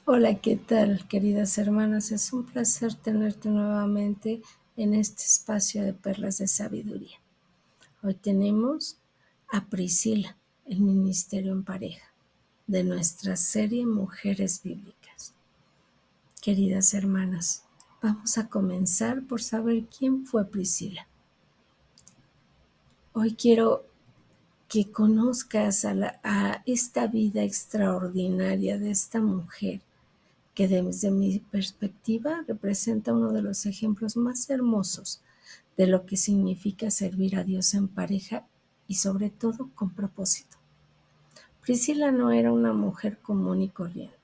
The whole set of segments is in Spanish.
Hola, ¿qué tal, queridas hermanas? Es un placer tenerte nuevamente en este espacio de perlas de sabiduría. Hoy tenemos a Priscila, el ministerio en pareja, de nuestra serie Mujeres Bíblicas. Queridas hermanas, vamos a comenzar por saber quién fue Priscila. Hoy quiero que conozcas a esta vida extraordinaria de esta mujer que desde mi perspectiva representa uno de los ejemplos más hermosos de lo que significa servir a Dios en pareja y sobre todo con propósito. Priscila no era una mujer común y corriente,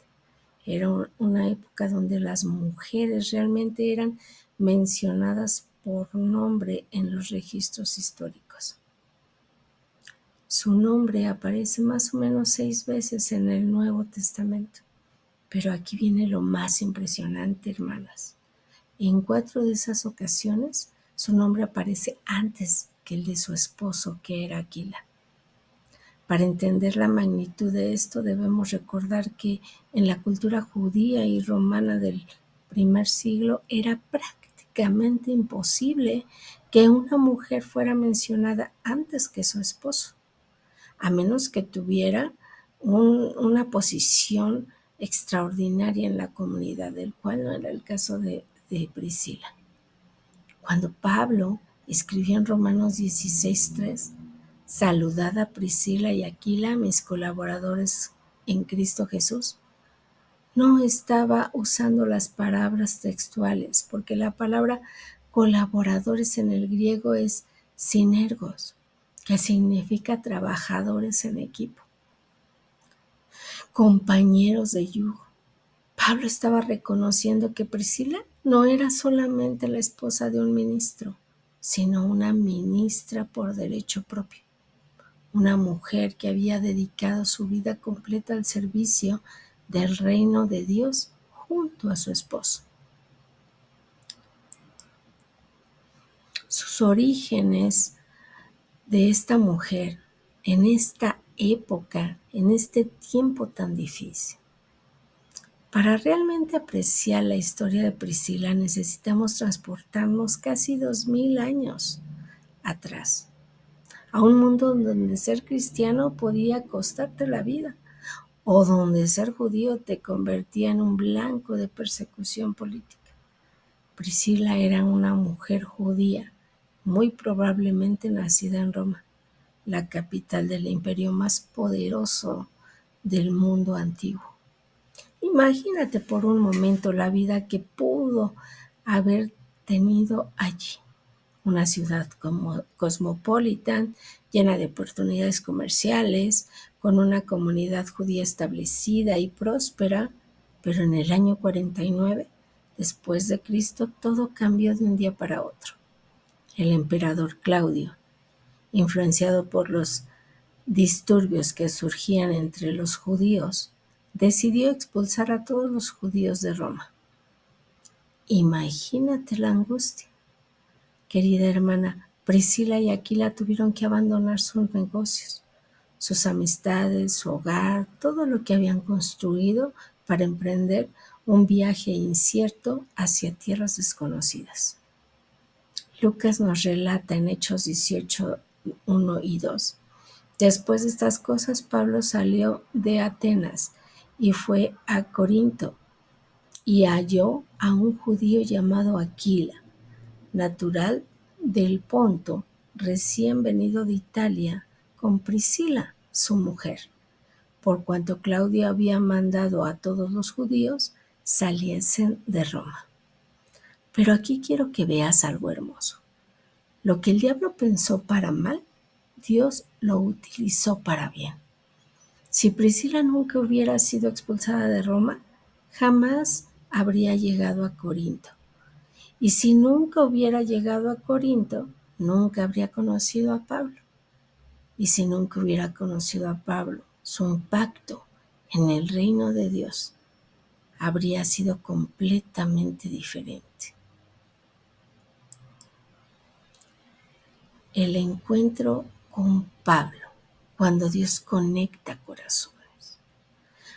era una época donde las mujeres realmente eran mencionadas por nombre en los registros históricos. Su nombre aparece más o menos 6 veces en el Nuevo Testamento. Pero aquí viene lo más impresionante, hermanas. En 4 de esas ocasiones, su nombre aparece antes que el de su esposo, que era Aquila. Para entender la magnitud de esto, debemos recordar que en la cultura judía y romana del primer siglo era prácticamente imposible que una mujer fuera mencionada antes que su esposo, a menos que tuviera una posición extraordinaria en la comunidad, del cual no era el caso de Priscila. Cuando Pablo escribió en Romanos 16:3, saludad a Priscila y Aquila, mis colaboradores en Cristo Jesús, no estaba usando las palabras textuales, porque la palabra colaboradores en el griego es sinergos, que significa trabajadores en equipo, compañeros de yugo. Pablo estaba reconociendo que Priscila no era solamente la esposa de un ministro, sino una ministra por derecho propio, una mujer que había dedicado su vida completa al servicio del reino de Dios junto a su esposo. Sus orígenes de esta mujer en esta época, en este tiempo tan difícil. Para realmente apreciar la historia de Priscila necesitamos transportarnos casi 2000 años atrás, a un mundo donde ser cristiano podía costarte la vida o donde ser judío te convertía en un blanco de persecución política. Priscila era una mujer judía, muy probablemente nacida en Roma, la capital del imperio más poderoso del mundo antiguo. Imagínate por un momento la vida que pudo haber tenido allí. Una ciudad como cosmopolita, llena de oportunidades comerciales, con una comunidad judía establecida y próspera, pero en el año 49 después de Cristo todo cambió de un día para otro. El emperador Claudio, influenciado por los disturbios que surgían entre los judíos, decidió expulsar a todos los judíos de Roma. Imagínate la angustia. Querida hermana, Priscila y Aquila tuvieron que abandonar sus negocios, sus amistades, su hogar, todo lo que habían construido para emprender un viaje incierto hacia tierras desconocidas. Lucas nos relata en Hechos 18, 1 y 2. Después de estas cosas, Pablo salió de Atenas y fue a Corinto y halló a un judío llamado Aquila, natural del Ponto, recién venido de Italia, con Priscila, su mujer, por cuanto Claudio había mandado a todos los judíos saliesen de Roma. Pero aquí quiero que veas algo hermoso. Lo que el diablo pensó para mal, Dios lo utilizó para bien. Si Priscila nunca hubiera sido expulsada de Roma, jamás habría llegado a Corinto. Y si nunca hubiera llegado a Corinto, nunca habría conocido a Pablo. Y si nunca hubiera conocido a Pablo, su impacto en el reino de Dios habría sido completamente diferente. El encuentro con Pablo, cuando Dios conecta corazones.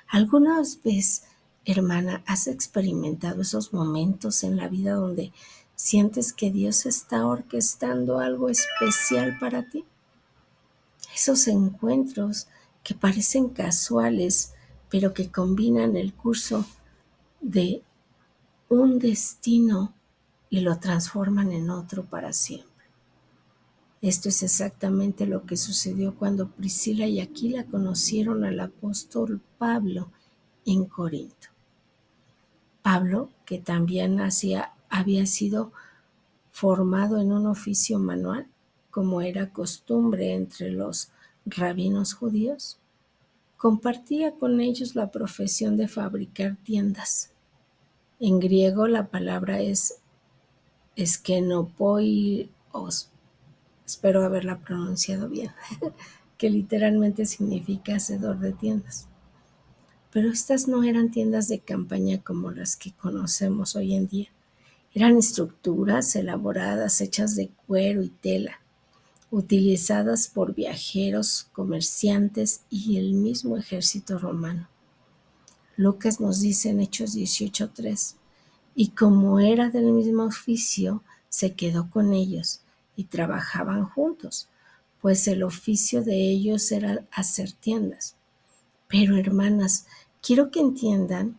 ¿Alguna vez Hermana, ¿has experimentado esos momentos en la vida donde sientes que Dios está orquestando algo especial para ti? Esos encuentros que parecen casuales, pero que combinan el curso de un destino y lo transforman en otro para siempre. Esto es exactamente lo que sucedió cuando Priscila y Aquila conocieron al apóstol Pablo en Corinto. Pablo, que también había sido formado en un oficio manual, como era costumbre entre los rabinos judíos, compartía con ellos la profesión de fabricar tiendas. En griego la palabra es skenopoios, espero haberla pronunciado bien, que literalmente significa hacedor de tiendas. Pero estas no eran tiendas de campaña como las que conocemos hoy en día. Eran estructuras elaboradas, hechas de cuero y tela, utilizadas por viajeros, comerciantes y el mismo ejército romano. Lucas nos dice en Hechos 18:3, y como era del mismo oficio, se quedó con ellos y trabajaban juntos, pues el oficio de ellos era hacer tiendas. Pero hermanas, quiero que entiendan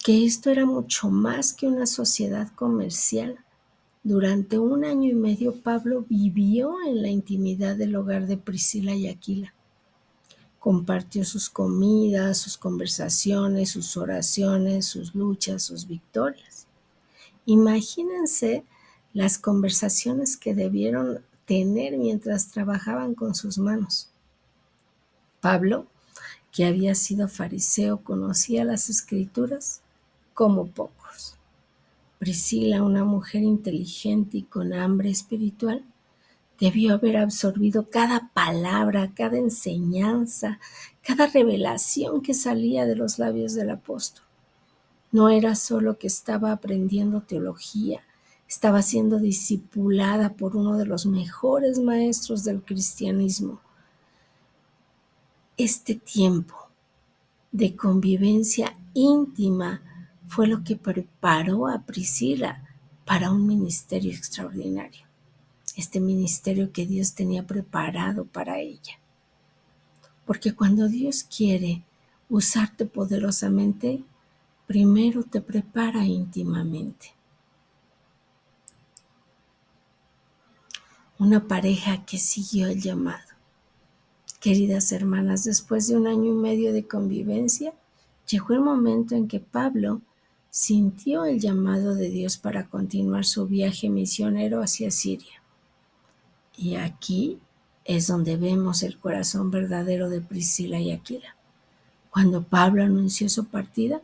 que esto era mucho más que una sociedad comercial. Durante 1 año y medio Pablo vivió en la intimidad del hogar de Priscila y Aquila. Compartió sus comidas, sus conversaciones, sus oraciones, sus luchas, sus victorias. Imagínense las conversaciones que debieron tener mientras trabajaban con sus manos. Pablo, que había sido fariseo, conocía las Escrituras como pocos. Priscila, una mujer inteligente y con hambre espiritual, debió haber absorbido cada palabra, cada enseñanza, cada revelación que salía de los labios del apóstol. No era solo que estaba aprendiendo teología, estaba siendo discipulada por uno de los mejores maestros del cristianismo. Este tiempo de convivencia íntima fue lo que preparó a Priscila para un ministerio extraordinario. Este ministerio que Dios tenía preparado para ella. Porque cuando Dios quiere usarte poderosamente, primero te prepara íntimamente. Una pareja que siguió el llamado. Queridas hermanas, después de 1 año y medio de convivencia, llegó el momento en que Pablo sintió el llamado de Dios para continuar su viaje misionero hacia Siria. Y aquí es donde vemos el corazón verdadero de Priscila y Aquila. Cuando Pablo anunció su partida,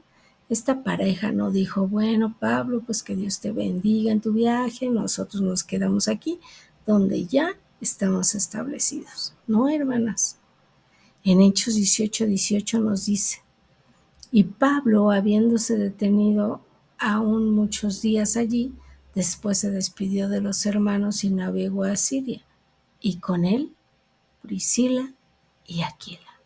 esta pareja no dijo, bueno, Pablo, pues que Dios te bendiga en tu viaje, nosotros nos quedamos aquí, donde ya estamos establecidos. No, hermanas. En Hechos 18:18 nos dice, y Pablo, habiéndose detenido aún muchos días allí, después se despidió de los hermanos y navegó a Siria, y con él Priscila y Aquila.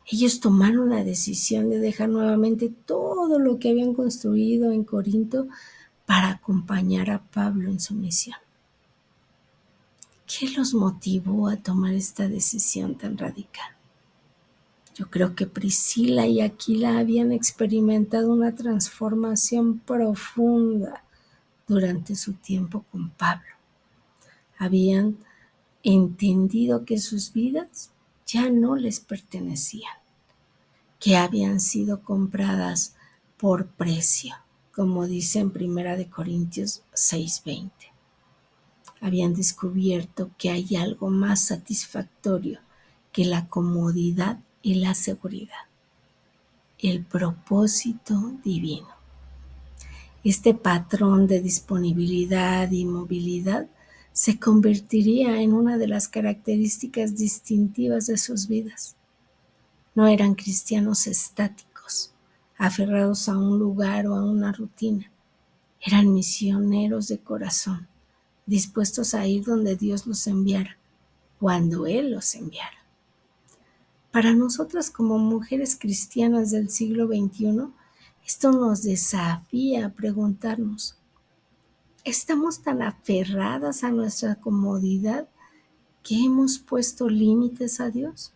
Ellos tomaron la decisión de dejar nuevamente todo lo que habían construido en Corinto para acompañar a Pablo en su misión. ¿Qué los motivó a tomar esta decisión tan radical? Yo creo que Priscila y Aquila habían experimentado una transformación profunda durante su tiempo con Pablo. Habían entendido que sus vidas ya no les pertenecían, que habían sido compradas por precio, como dice en 1 Corintios 6:20. Habían descubierto que hay algo más satisfactorio que la comodidad y la seguridad, el propósito divino. Este patrón de disponibilidad y movilidad se convertiría en una de las características distintivas de sus vidas. No eran cristianos estáticos, aferrados a un lugar o a una rutina. Eran misioneros de corazón, dispuestos a ir donde Dios los enviara, cuando Él los enviara. Para nosotras como mujeres cristianas del siglo XXI, Esto nos desafía a preguntarnos, ¿estamos tan aferradas a nuestra comodidad que hemos puesto límites a Dios?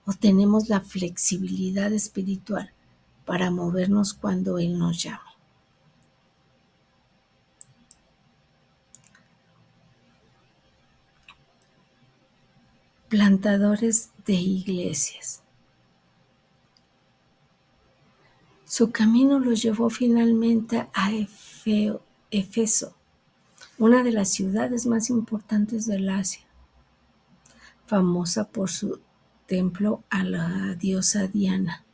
¿O tenemos la flexibilidad espiritual para movernos cuando Él nos llama? Plantadores de iglesias. Su camino los llevó finalmente a Éfeso, una de las ciudades más importantes del Asia, famosa por su templo a la diosa Diana,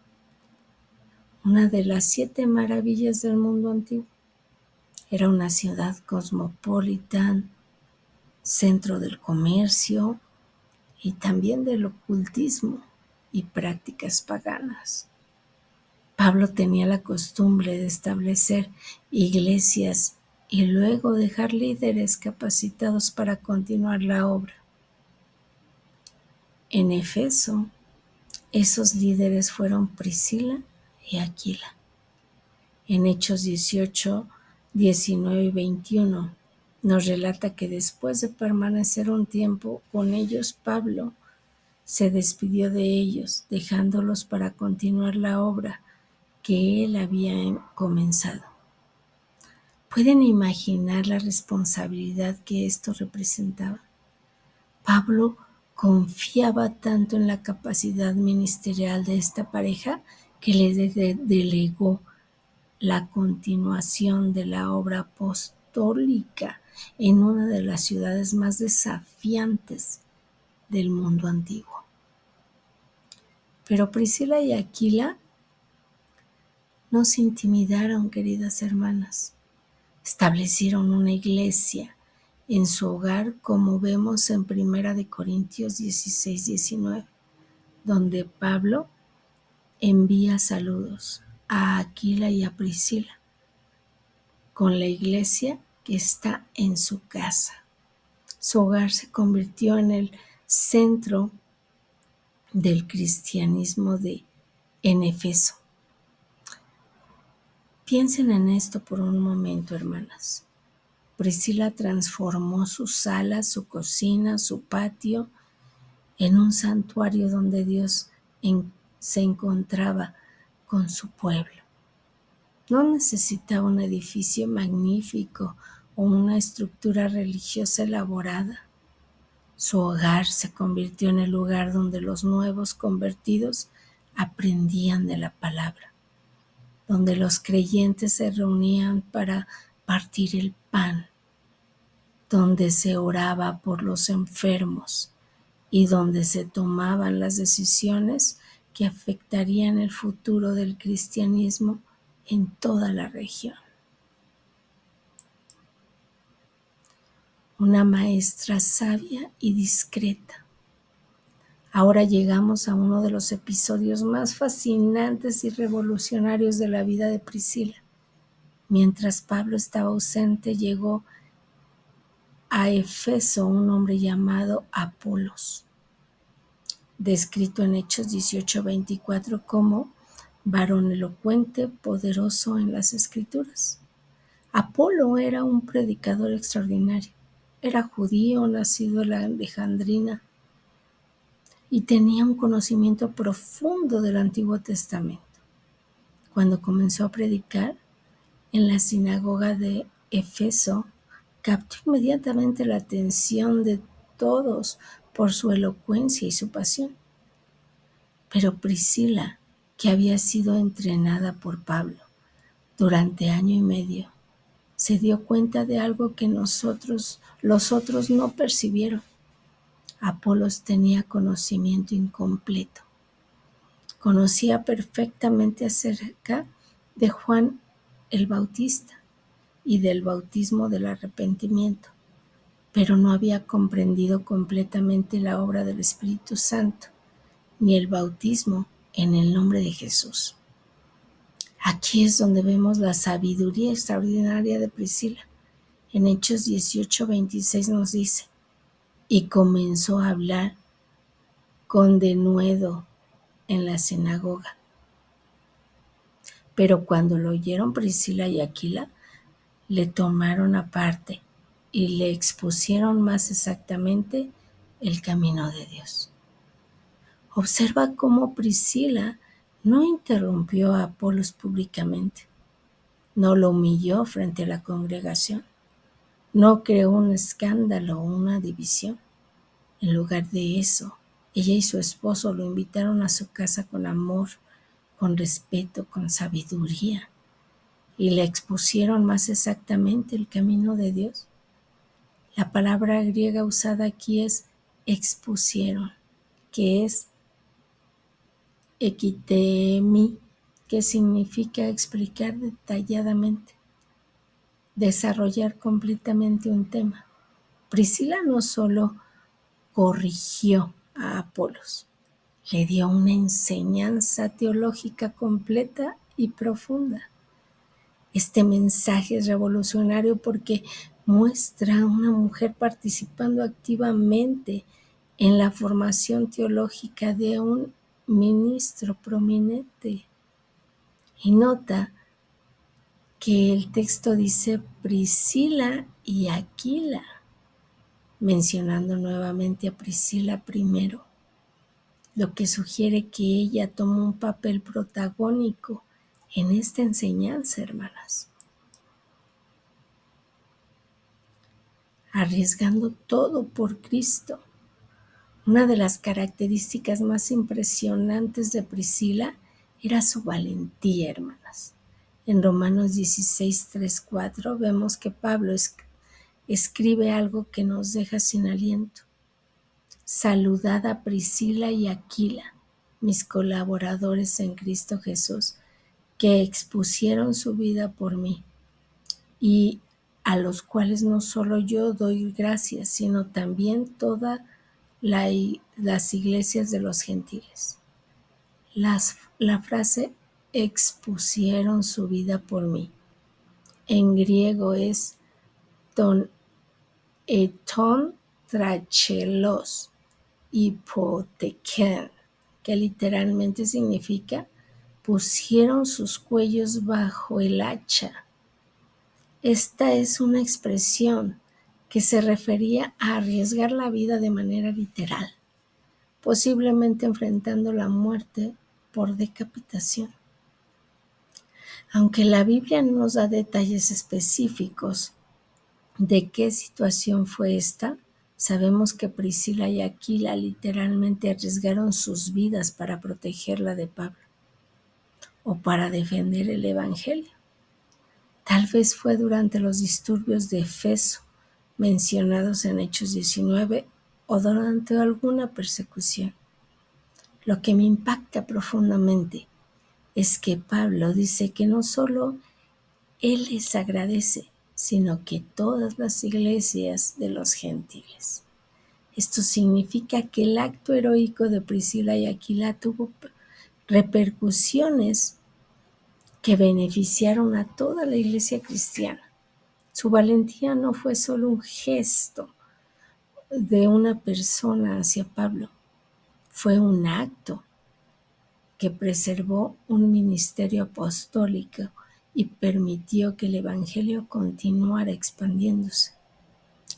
una de las 7 maravillas del mundo antiguo. Era una ciudad cosmopolita, centro del comercio y también del ocultismo y prácticas paganas. Pablo tenía la costumbre de establecer iglesias y luego dejar líderes capacitados para continuar la obra. En Éfeso, esos líderes fueron Priscila y Aquila. En Hechos 18, 19 y 21 nos relata que después de permanecer un tiempo con ellos, Pablo se despidió de ellos, dejándolos para continuar la obra que él había comenzado. ¿Pueden imaginar la responsabilidad que esto representaba? Pablo confiaba tanto en la capacidad ministerial de esta pareja que le delegó la continuación de la obra apostólica en una de las ciudades más desafiantes del mundo antiguo. Pero Priscila y Aquila no se intimidaron, queridas hermanas. Establecieron una iglesia en su hogar, como vemos en 1 Corintios 16, 19, donde Pablo envía saludos a Aquila y a Priscila con la iglesia que está en su casa. Su hogar se convirtió en el centro del cristianismo en Éfeso. Piensen en esto por un momento, hermanas. Priscila transformó su sala, su cocina, su patio en un santuario donde Dios se encontraba con su pueblo. No necesitaba un edificio magnífico o una estructura religiosa elaborada. Su hogar se convirtió en el lugar donde los nuevos convertidos aprendían de la palabra, donde los creyentes se reunían para partir el pan, donde se oraba por los enfermos y donde se tomaban las decisiones que afectarían el futuro del cristianismo en toda la región. Una maestra sabia y discreta. Ahora llegamos a uno de los episodios más fascinantes y revolucionarios de la vida de Priscila. Mientras Pablo estaba ausente, llegó a Éfeso un hombre llamado Apolos, descrito en Hechos 18:24 como varón elocuente, poderoso en las Escrituras. Apolo era un predicador extraordinario. Era judío, nacido en la Alejandrina, y tenía un conocimiento profundo del Antiguo Testamento. Cuando comenzó a predicar en la sinagoga de Éfeso, captó inmediatamente la atención de todos por su elocuencia y su pasión. Pero Priscila, que había sido entrenada por Pablo durante 1 año y medio, se dio cuenta de algo que los otros no percibieron. Apolos tenía conocimiento incompleto. Conocía perfectamente acerca de Juan el Bautista y del bautismo del arrepentimiento, pero no había comprendido completamente la obra del Espíritu Santo, ni el bautismo en el nombre de Jesús. Aquí es donde vemos la sabiduría extraordinaria de Priscila. En Hechos 18:26 nos dice, y comenzó a hablar con denuedo en la sinagoga. Pero cuando lo oyeron Priscila y Aquila, le tomaron aparte y le expusieron más exactamente el camino de Dios. Observa cómo Priscila no interrumpió a Apolos públicamente, no lo humilló frente a la congregación, no creó un escándalo o una división. En lugar de eso, ella y su esposo lo invitaron a su casa con amor, con respeto, con sabiduría, y le expusieron más exactamente el camino de Dios. La palabra griega usada aquí es expusieron, que es ekitemi, que significa explicar detalladamente, desarrollar completamente un tema. Priscila no solo corrigió a Apolos, le dio una enseñanza teológica completa y profunda. Este mensaje es revolucionario porque muestra a una mujer participando activamente en la formación teológica de un ministro prominente. Y nota que el texto dice Priscila y Aquila, mencionando nuevamente a Priscila primero, lo que sugiere que ella tomó un papel protagónico en esta enseñanza, hermanas, arriesgando todo por Cristo. Una de las características más impresionantes de Priscila era su valentía, hermanas. En Romanos 16, 3, 4 vemos que Pablo escribe algo que nos deja sin aliento. Saludad a Priscila y Aquila, mis colaboradores en Cristo Jesús, que expusieron su vida por mí, y a los cuales no solo yo doy gracias, sino también todas las iglesias de los gentiles. La frase expusieron su vida por mí. En griego es ton eton trachelos hipoteken, que literalmente significa pusieron sus cuellos bajo el hacha. Esta es una expresión que se refería a arriesgar la vida de manera literal, posiblemente enfrentando la muerte por decapitación. Aunque la Biblia no nos da detalles específicos de qué situación fue esta, sabemos que Priscila y Aquila literalmente arriesgaron sus vidas para protegerla de Pablo o para defender el Evangelio. Tal vez fue durante los disturbios de Efeso mencionados en Hechos 19 o durante alguna persecución. Lo que me impacta profundamente es que Pablo dice que no solo él les agradece, sino que todas las iglesias de los gentiles. Esto significa que el acto heroico de Priscila y Aquila tuvo repercusiones que beneficiaron a toda la iglesia cristiana. Su valentía no fue solo un gesto de una persona hacia Pablo, fue un acto que preservó un ministerio apostólico y permitió que el Evangelio continuara expandiéndose.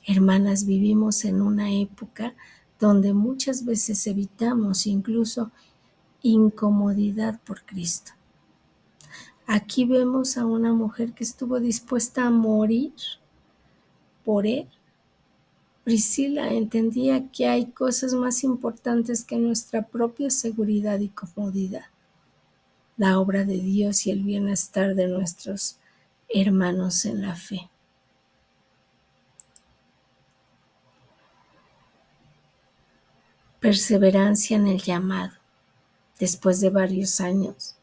Hermanas, vivimos en una época donde muchas veces evitamos incluso incomodidad por Cristo. Aquí vemos a una mujer que estuvo dispuesta a morir por Él. Priscila entendía que hay cosas más importantes que nuestra propia seguridad y comodidad, la obra de Dios y el bienestar de nuestros hermanos en la fe. Perseverancia en el llamado. Después de varios años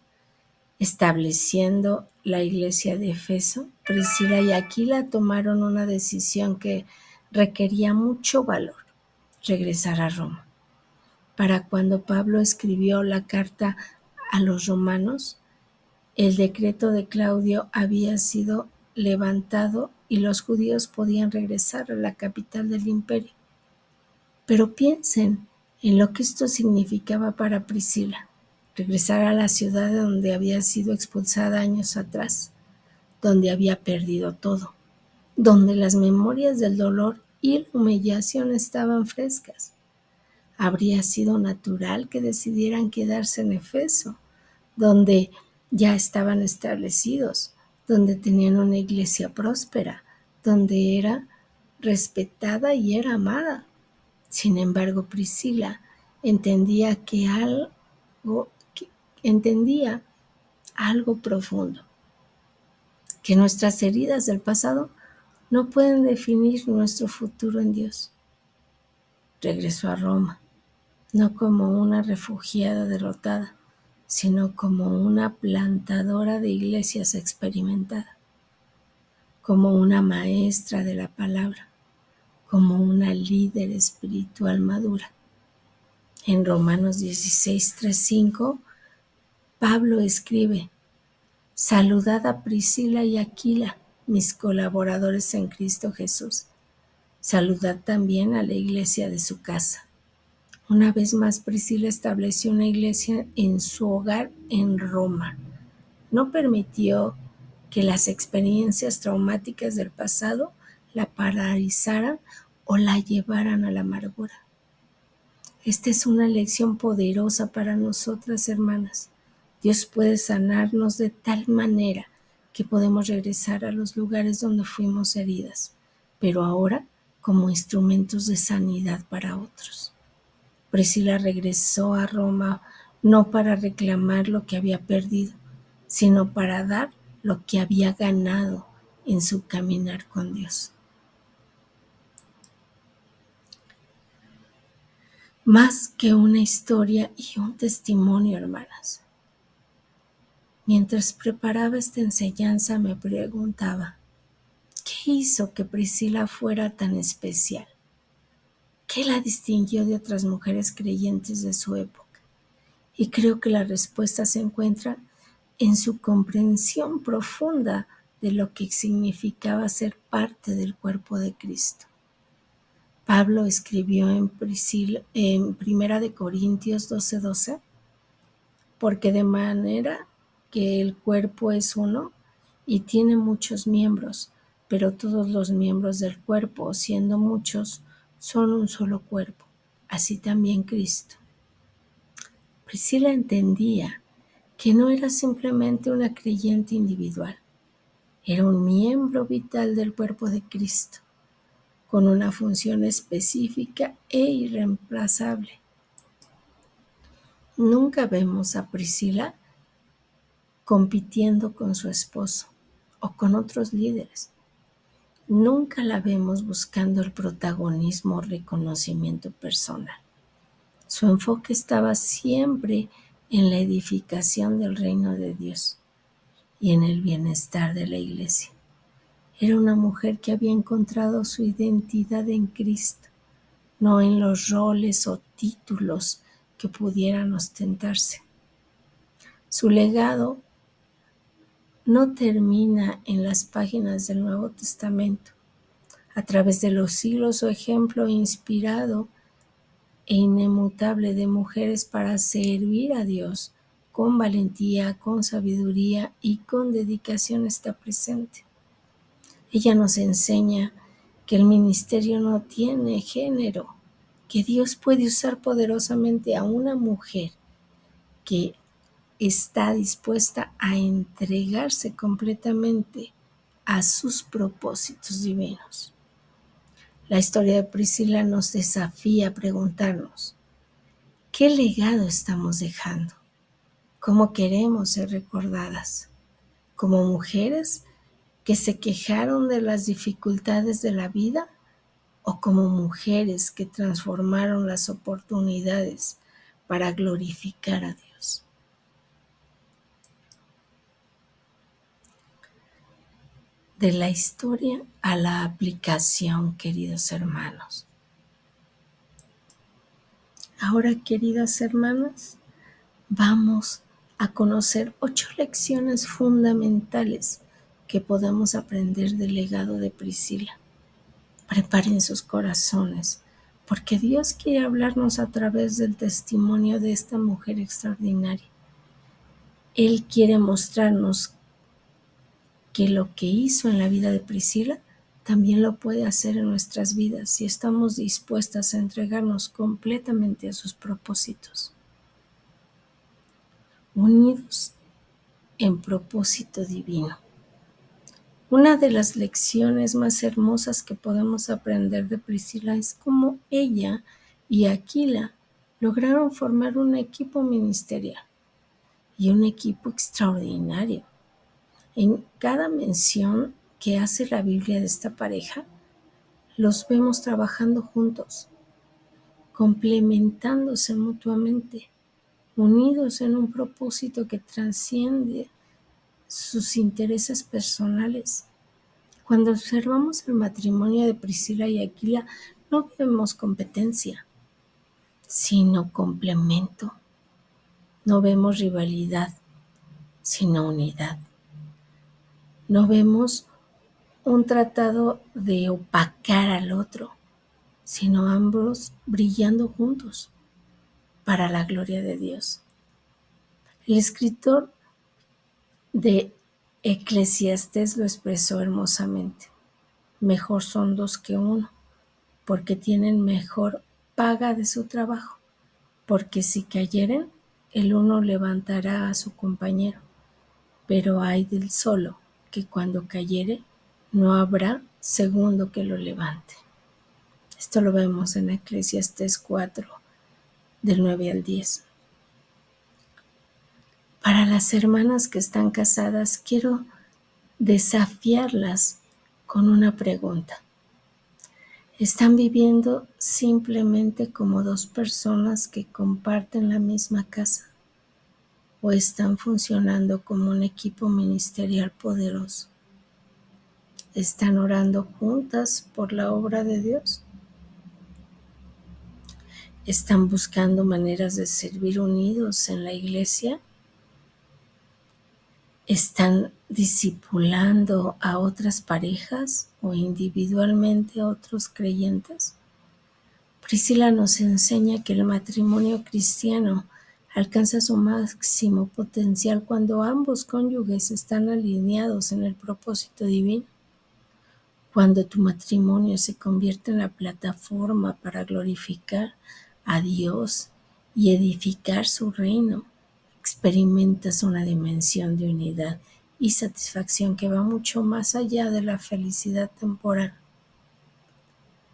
estableciendo la iglesia de Efeso, Priscila y Aquila tomaron una decisión que requería mucho valor: regresar a Roma. Para cuando Pablo escribió la carta a los romanos, el decreto de Claudio había sido levantado y los judíos podían regresar a la capital del imperio. Pero piensen en lo que esto significaba para Priscila. regresar a la ciudad de donde había sido expulsada años atrás, donde había perdido todo, donde las memorias del dolor y la humillación estaban frescas. Habría sido natural que decidieran quedarse en Efeso, donde ya estaban establecidos, donde tenían una iglesia próspera, donde era respetada y era amada. Sin embargo, Priscila entendía que entendía algo profundo, que nuestras heridas del pasado no pueden definir nuestro futuro en Dios. Regresó a Roma, no como una refugiada derrotada, sino como una plantadora de iglesias experimentada, como una maestra de la palabra, como una líder espiritual madura. En Romanos 16, 3, 5, Pablo escribe: saludad a Priscila y Aquila, mis colaboradores en Cristo Jesús. Saludad también a la iglesia de su casa. Una vez más, Priscila estableció una iglesia en su hogar en Roma. No permitió que las experiencias traumáticas del pasado la paralizaran o la llevaran a la amargura. Esta es una lección poderosa para nosotras, hermanas. Dios puede sanarnos de tal manera que podemos regresar a los lugares donde fuimos heridas, pero ahora como instrumentos de sanidad para otros. Priscila regresó a Roma no para reclamar lo que había perdido, sino para dar lo que había ganado en su caminar con Dios. Más que una historia y un testimonio, hermanas. Mientras preparaba esta enseñanza me preguntaba, ¿qué hizo que Priscila fuera tan especial? ¿Qué la distinguió de otras mujeres creyentes de su época? Y creo que la respuesta se encuentra en su comprensión profunda de lo que significaba ser parte del cuerpo de Cristo. Pablo escribió en Primera de Corintios 12:12, porque de manera que el cuerpo es uno y tiene muchos miembros, pero todos los miembros del cuerpo, siendo muchos, son un solo cuerpo, así también Cristo. Priscila entendía que no era simplemente una creyente individual, era un miembro vital del cuerpo de Cristo, con una función específica e irreemplazable. Nunca vemos a Priscila compitiendo con su esposo o con otros líderes. Nunca la vemos buscando el protagonismo o reconocimiento personal. Su enfoque estaba siempre en la edificación del reino de Dios y en el bienestar de la iglesia. Era una mujer que había encontrado su identidad en Cristo, no en los roles o títulos que pudieran ostentarse. Su legado no termina en las páginas del Nuevo Testamento. A través de los siglos, su ejemplo inspirado e inmutable de mujeres para servir a Dios con valentía, con sabiduría y con dedicación está presente. Ella nos enseña que el ministerio no tiene género, que Dios puede usar poderosamente a una mujer que está dispuesta a entregarse completamente a sus propósitos divinos. La historia de Priscila nos desafía a preguntarnos, ¿qué legado estamos dejando? ¿Cómo queremos ser recordadas? ¿Como mujeres que se quejaron de las dificultades de la vida o como mujeres que transformaron las oportunidades para glorificar a Dios? De la historia a la aplicación, queridos hermanos. Ahora, queridas hermanas, vamos a conocer 8 lecciones fundamentales que podemos aprender del legado de Priscila. Preparen sus corazones, porque Dios quiere hablarnos a través del testimonio de esta mujer extraordinaria. Él quiere mostrarnos que lo que hizo en la vida de Priscila también lo puede hacer en nuestras vidas si estamos dispuestas a entregarnos completamente a sus propósitos, unidos en propósito divino. Una de las lecciones más hermosas que podemos aprender de Priscila es cómo ella y Aquila lograron formar un equipo ministerial y un equipo extraordinario. En cada mención que hace la Biblia de esta pareja, los vemos trabajando juntos, complementándose mutuamente, unidos en un propósito que trasciende sus intereses personales. Cuando observamos el matrimonio de Priscila y Aquila, no vemos competencia, sino complemento. No vemos rivalidad, sino unidad. No vemos un tratado de opacar al otro, sino ambos brillando juntos para la gloria de Dios. El escritor de Eclesiastés lo expresó hermosamente. Mejor son dos que uno, porque tienen mejor paga de su trabajo, porque si cayeren, el uno levantará a su compañero, pero ay del solo, que cuando cayere, no habrá segundo que lo levante. Esto lo vemos en Eclesiastés 4, del 9 al 10. Para las hermanas que están casadas, quiero desafiarlas con una pregunta. ¿Están viviendo simplemente como dos personas que comparten la misma casa? ¿O están funcionando como un equipo ministerial poderoso? ¿Están orando juntas por la obra de Dios? ¿Están buscando maneras de servir unidos en la iglesia? ¿Están discipulando a otras parejas o individualmente a otros creyentes? Priscila nos enseña que el matrimonio cristiano alcanza su máximo potencial cuando ambos cónyuges están alineados en el propósito divino. Cuando tu matrimonio se convierte en la plataforma para glorificar a Dios y edificar su reino, experimentas una dimensión de unidad y satisfacción que va mucho más allá de la felicidad temporal.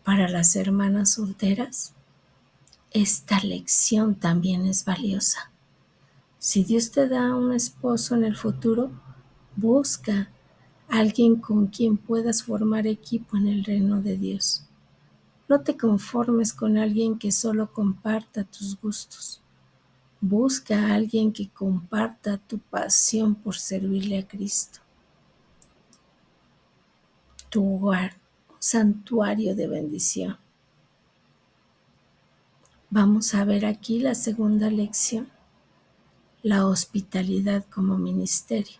Para las hermanas solteras, esta lección también es valiosa. Si Dios te da un esposo en el futuro, busca a alguien con quien puedas formar equipo en el reino de Dios. No te conformes con alguien que solo comparta tus gustos. Busca a alguien que comparta tu pasión por servirle a Cristo. Tu hogar, un santuario de bendición. Vamos a ver aquí la segunda lección, la hospitalidad como ministerio.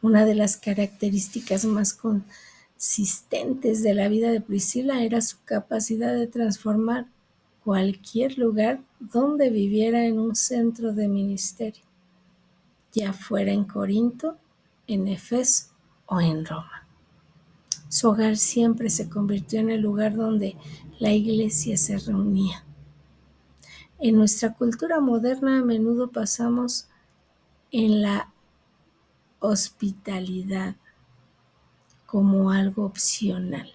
Una de las características más consistentes de la vida de Priscila era su capacidad de transformar cualquier lugar donde viviera en un centro de ministerio, ya fuera en Corinto, en Éfeso o en Roma. Su hogar siempre se convirtió en el lugar donde la iglesia se reunía. En nuestra cultura moderna a menudo pasamos en la hospitalidad como algo opcional,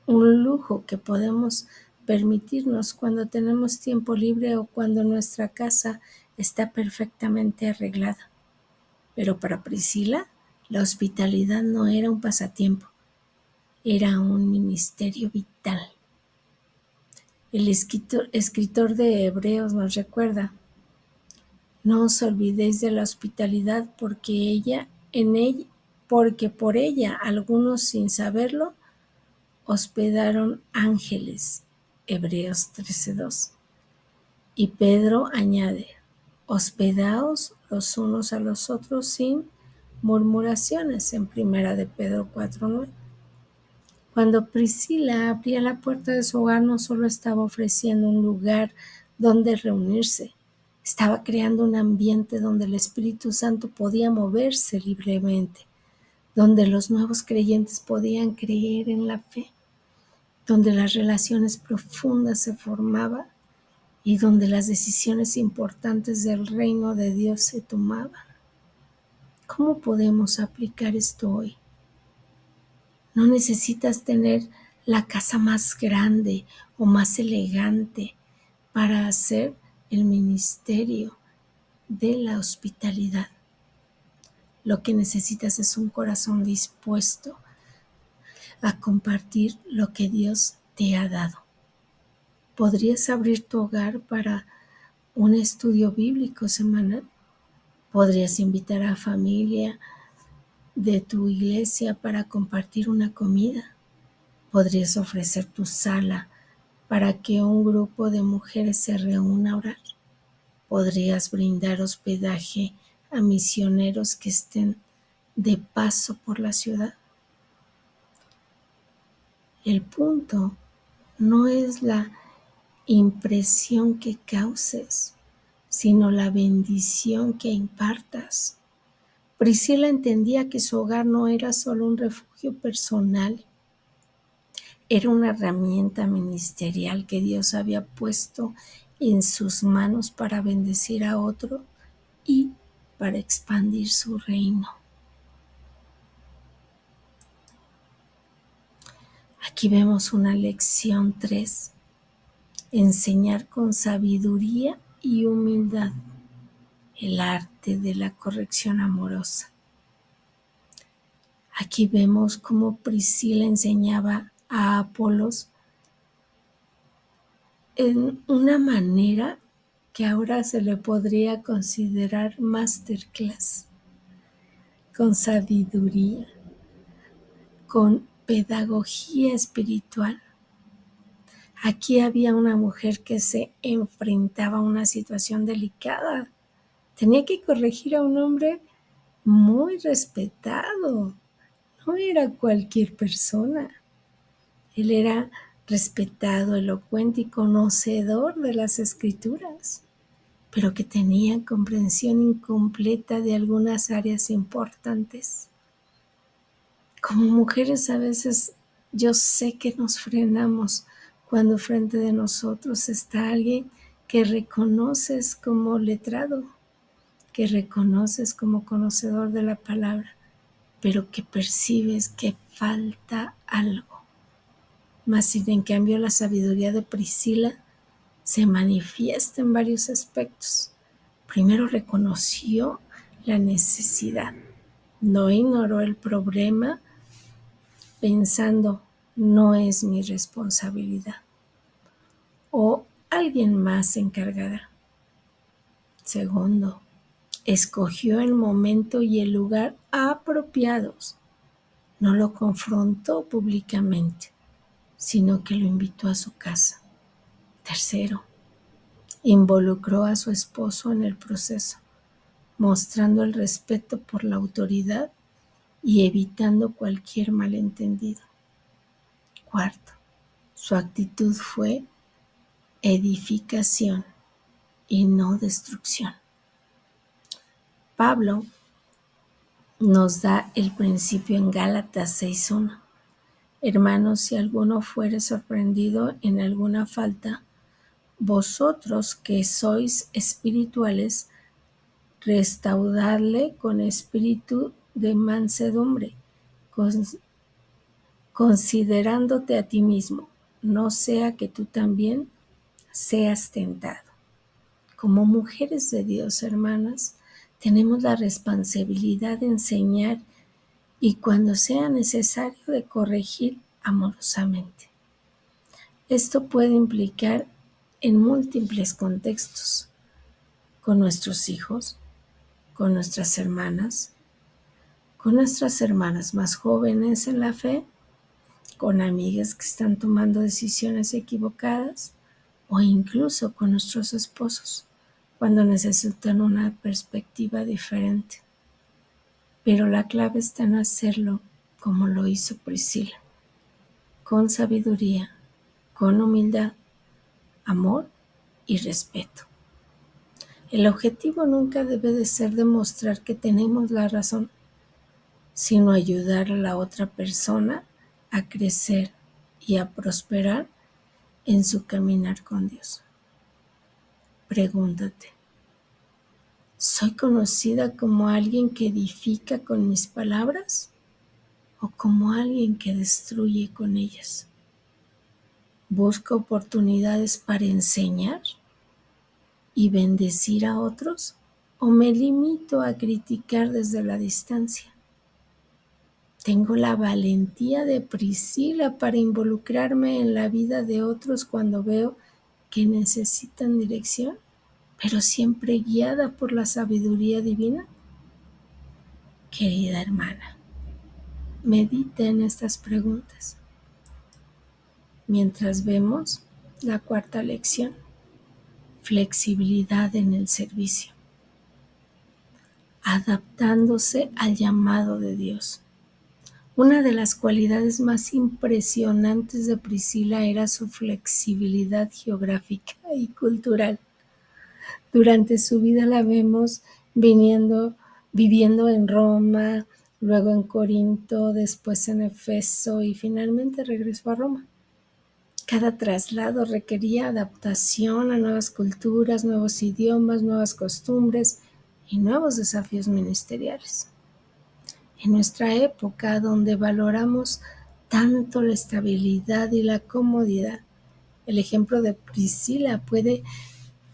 un lujo que podemos permitirnos cuando tenemos tiempo libre o cuando nuestra casa está perfectamente arreglada. Pero para Priscila, la hospitalidad no era un pasatiempo, era un ministerio vital. El escritor de Hebreos nos recuerda: no os olvidéis de la hospitalidad porque por ella algunos sin saberlo hospedaron ángeles. Hebreos 13:2. Y Pedro añade: hospedaos los unos a los otros sin murmuraciones, en primera de Pedro 4:9. Cuando Priscila abría la puerta de su hogar, no solo estaba ofreciendo un lugar donde reunirse, Estaba creando un ambiente donde el Espíritu Santo podía moverse libremente, donde los nuevos creyentes podían creer en la fe, donde las relaciones profundas se formaban y donde las decisiones importantes del reino de Dios se tomaban. ¿Cómo podemos aplicar esto hoy? No necesitas tener la casa más grande o más elegante para hacer el ministerio de la hospitalidad. Lo que necesitas es un corazón dispuesto a compartir lo que Dios te ha dado. ¿Podrías abrir tu hogar para un estudio bíblico semanal? ¿Podrías invitar a familia de tu iglesia para compartir una comida? ¿Podrías ofrecer tu sala para que un grupo de mujeres se reúna a orar? ¿Podrías brindar hospedaje a misioneros que estén de paso por la ciudad? El punto no es la impresión que causes, sino la bendición que impartas. Priscila entendía que su hogar no era solo un refugio personal, era una herramienta ministerial que Dios había puesto en sus manos para bendecir a otro y para expandir su reino. Aquí vemos una lección 3. Enseñar con sabiduría y humildad, el arte de la corrección amorosa. Aquí vemos cómo Priscila enseñaba a Apolos en una manera que ahora se le podría considerar masterclass, con sabiduría, con pedagogía espiritual. Aquí había una mujer que se enfrentaba a una situación delicada. Tenía que corregir a un hombre muy respetado. No era cualquier persona. Él era respetado, elocuente y conocedor de las Escrituras, pero que tenía comprensión incompleta de algunas áreas importantes. Como mujeres a veces yo sé que nos frenamos cuando frente de nosotros está alguien que reconoces como letrado, que reconoces como conocedor de la palabra, pero que percibes que falta algo. Mas sin en cambio la sabiduría de Priscila se manifiesta en varios aspectos. Primero reconoció la necesidad, no ignoró el problema pensando no es mi responsabilidad o alguien más se encargará. Segundo, escogió el momento y el lugar apropiados. No lo confrontó públicamente, sino que lo invitó a su casa. Tercero, involucró a su esposo en el proceso, mostrando el respeto por la autoridad y evitando cualquier malentendido. Cuarto, su actitud fue edificación y no destrucción. Pablo nos da el principio en Gálatas 6:1. Hermanos, si alguno fuere sorprendido en alguna falta, vosotros que sois espirituales, restaudadle con espíritu de mansedumbre, considerándote a ti mismo, no sea que tú también seas tentado. Como mujeres de Dios, hermanas, tenemos la responsabilidad de enseñar y cuando sea necesario de corregir amorosamente. Esto puede implicar en múltiples contextos, con nuestros hijos, con nuestras hermanas más jóvenes en la fe, con amigas que están tomando decisiones equivocadas o incluso con nuestros esposos cuando necesitan una perspectiva diferente. Pero la clave está en hacerlo como lo hizo Priscila, con sabiduría, con humildad, amor y respeto. El objetivo nunca debe de ser demostrar que tenemos la razón, sino ayudar a la otra persona a crecer y a prosperar en su caminar con Dios. Pregúntate, ¿soy conocida como alguien que edifica con mis palabras o como alguien que destruye con ellas? ¿Busco oportunidades para enseñar y bendecir a otros o me limito a criticar desde la distancia? Tengo la valentía de Priscila para involucrarme en la vida de otros cuando veo que necesitan dirección, pero siempre guiada por la sabiduría divina. Querida hermana, medita en estas preguntas mientras vemos la cuarta lección: flexibilidad en el servicio, adaptándose al llamado de Dios. Una de las cualidades más impresionantes de Priscila era su flexibilidad geográfica y cultural. Durante su vida la vemos viviendo en Roma, luego en Corinto, después en Efeso y finalmente regresó a Roma. Cada traslado requería adaptación a nuevas culturas, nuevos idiomas, nuevas costumbres y nuevos desafíos ministeriales. En nuestra época, donde valoramos tanto la estabilidad y la comodidad, el ejemplo de Priscila puede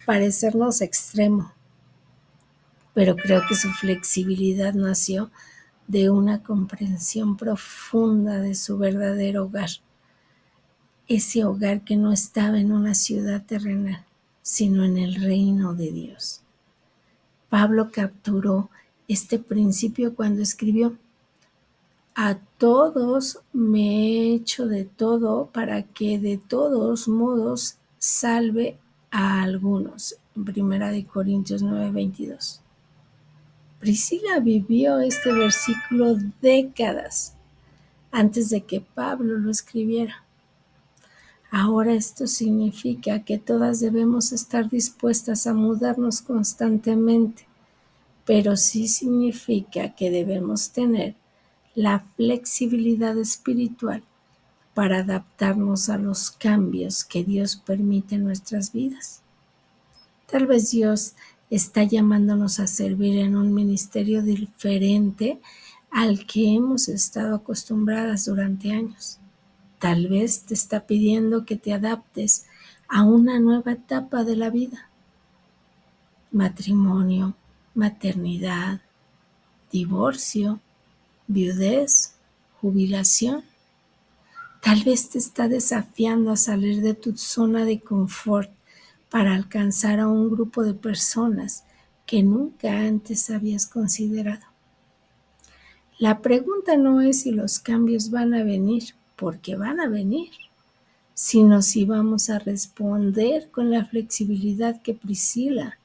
parecernos extremo, pero creo que su flexibilidad nació de una comprensión profunda de su verdadero hogar, ese hogar que no estaba en una ciudad terrenal, sino en el reino de Dios. Pablo capturó este principio cuando escribió: a todos me he hecho de todo para que de todos modos salve a algunos. En 1 Corintios 9:22. Priscila vivió este versículo décadas antes de que Pablo lo escribiera. Ahora esto significa que todas debemos estar dispuestas a mudarnos constantemente, pero sí significa que debemos tener la flexibilidad espiritual para adaptarnos a los cambios que Dios permite en nuestras vidas. Tal vez Dios está llamándonos a servir en un ministerio diferente al que hemos estado acostumbradas durante años. Tal vez te está pidiendo que te adaptes a una nueva etapa de la vida: matrimonio, maternidad, divorcio, viudez, jubilación. Tal vez te está desafiando a salir de tu zona de confort para alcanzar a un grupo de personas que nunca antes habías considerado. La pregunta no es si los cambios van a venir, porque van a venir, sino si vamos a responder con la flexibilidad que Priscila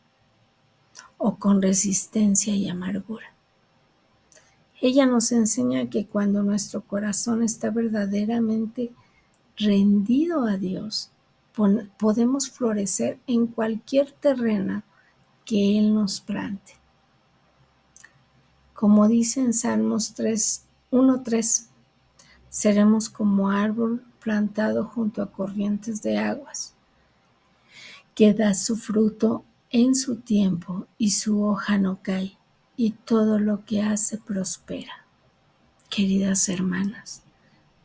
o con resistencia y amargura. Ella nos enseña que cuando nuestro corazón está verdaderamente rendido a Dios, podemos florecer en cualquier terreno que Él nos plante. Como dice en Salmos 1:3, seremos como árbol plantado junto a corrientes de aguas, que da su fruto en su tiempo y su hoja no cae, y todo lo que hace prospera. Queridas hermanas,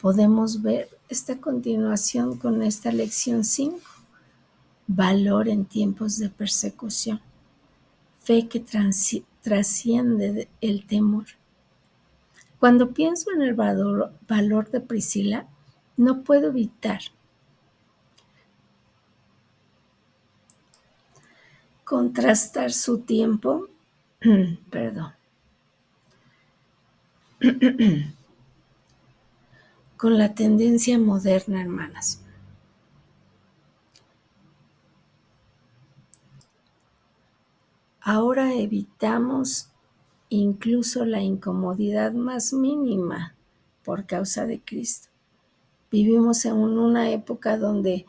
podemos ver esta continuación con esta lección 5, valor en tiempos de persecución, fe que trasciende el temor. Cuando pienso en el valor de Priscila, no puedo evitar contrastar su tiempo, perdón, con la tendencia moderna, hermanas. Ahora evitamos incluso la incomodidad más mínima por causa de Cristo. Vivimos en una época donde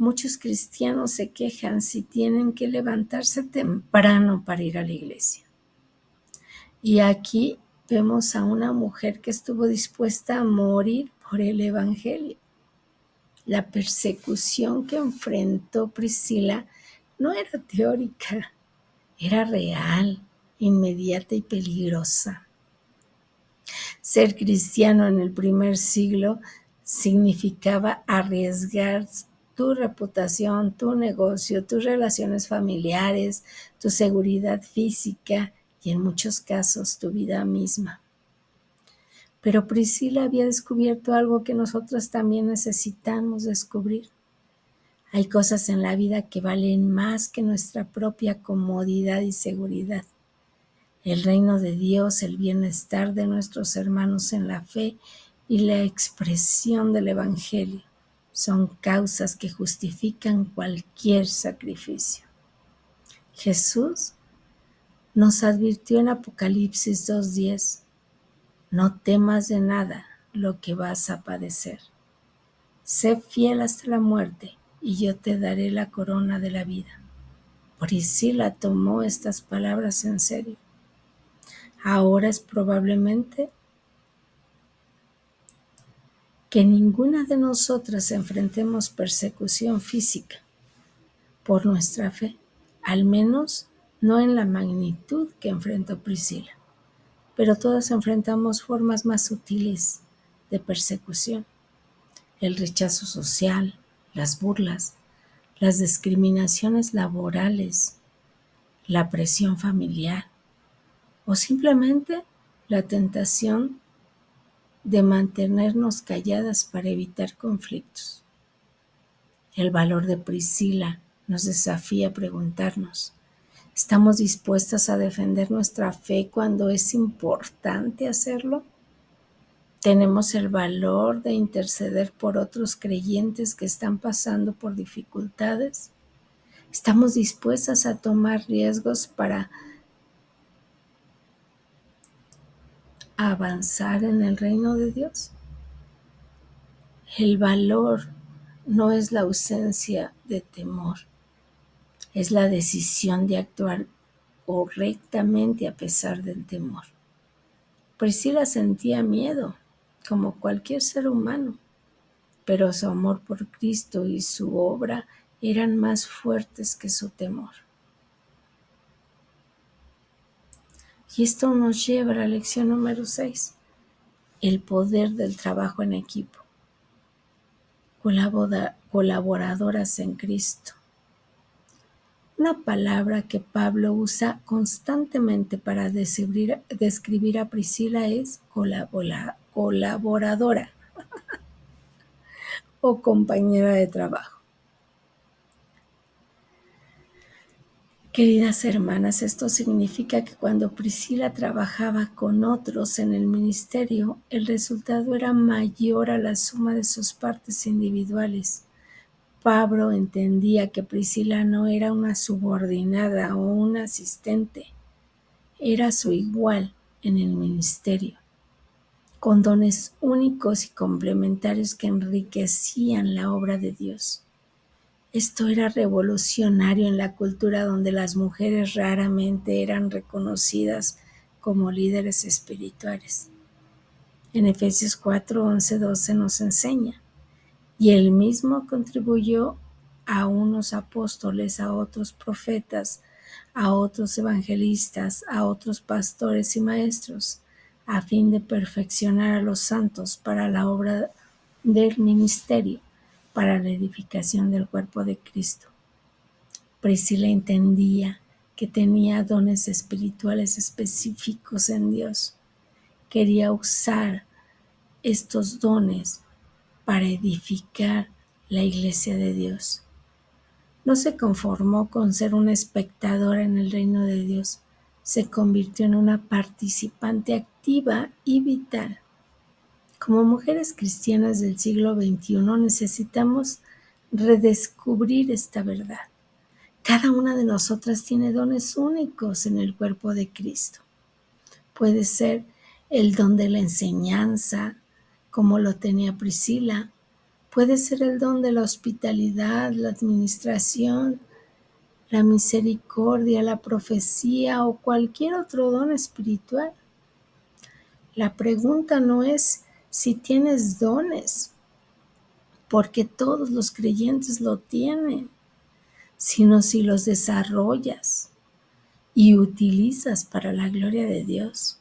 Muchos cristianos se quejan si tienen que levantarse temprano para ir a la iglesia. Y aquí vemos a una mujer que estuvo dispuesta a morir por el evangelio. La persecución que enfrentó Priscila no era teórica, era real, inmediata y peligrosa. Ser cristiano en el primer siglo significaba arriesgar tu reputación, tu negocio, tus relaciones familiares, tu seguridad física y en muchos casos tu vida misma. Pero Priscila había descubierto algo que nosotros también necesitamos descubrir. Hay cosas en la vida que valen más que nuestra propia comodidad y seguridad. El reino de Dios, el bienestar de nuestros hermanos en la fe y la expresión del Evangelio son causas que justifican cualquier sacrificio. Jesús nos advirtió en Apocalipsis 2:10, no temas de nada lo que vas a padecer. Sé fiel hasta la muerte y yo te daré la corona de la vida. Priscila tomó estas palabras en serio. Ahora es probablemente que ninguna de nosotras enfrentemos persecución física por nuestra fe, al menos no en la magnitud que enfrentó Priscila, pero todas enfrentamos formas más sutiles de persecución: el rechazo social, las burlas, las discriminaciones laborales, la presión familiar o simplemente la tentación de mantenernos calladas para evitar conflictos. El valor de Priscila nos desafía a preguntarnos, ¿estamos dispuestas a defender nuestra fe cuando es importante hacerlo? ¿Tenemos el valor de interceder por otros creyentes que están pasando por dificultades? ¿Estamos dispuestas a tomar riesgos para avanzar en el reino de Dios? El valor no es la ausencia de temor, es la decisión de actuar correctamente a pesar del temor. Priscila sentía miedo, como cualquier ser humano, pero su amor por Cristo y su obra eran más fuertes que su temor. Y esto nos lleva a la lección número 6, el poder del trabajo en equipo. Colaboradoras en Cristo. Una palabra que Pablo usa constantemente para describir a Priscila es colaboradora o compañera de trabajo. Queridas hermanas, esto significa que cuando Priscila trabajaba con otros en el ministerio, el resultado era mayor a la suma de sus partes individuales. Pablo entendía que Priscila no era una subordinada o una asistente, era su igual en el ministerio, con dones únicos y complementarios que enriquecían la obra de Dios. Esto era revolucionario en la cultura donde las mujeres raramente eran reconocidas como líderes espirituales. En Efesios 4, 11, 12 nos enseña, y él mismo contribuyó a unos apóstoles, a otros profetas, a otros evangelistas, a otros pastores y maestros, a fin de perfeccionar a los santos para la obra del ministerio, para la edificación del cuerpo de Cristo. Priscila entendía que tenía dones espirituales específicos en Dios. Quería usar estos dones para edificar la iglesia de Dios. No se conformó con ser una espectadora en el reino de Dios, se convirtió en una participante activa y vital. Como mujeres cristianas del siglo XXI necesitamos redescubrir esta verdad. Cada una de nosotras tiene dones únicos en el cuerpo de Cristo. Puede ser el don de la enseñanza, como lo tenía Priscila, Puede ser el don de la hospitalidad, la administración, la misericordia, la profecía o cualquier otro don espiritual. La pregunta no es si tienes dones, porque todos los creyentes lo tienen, sino si los desarrollas y utilizas para la gloria de Dios.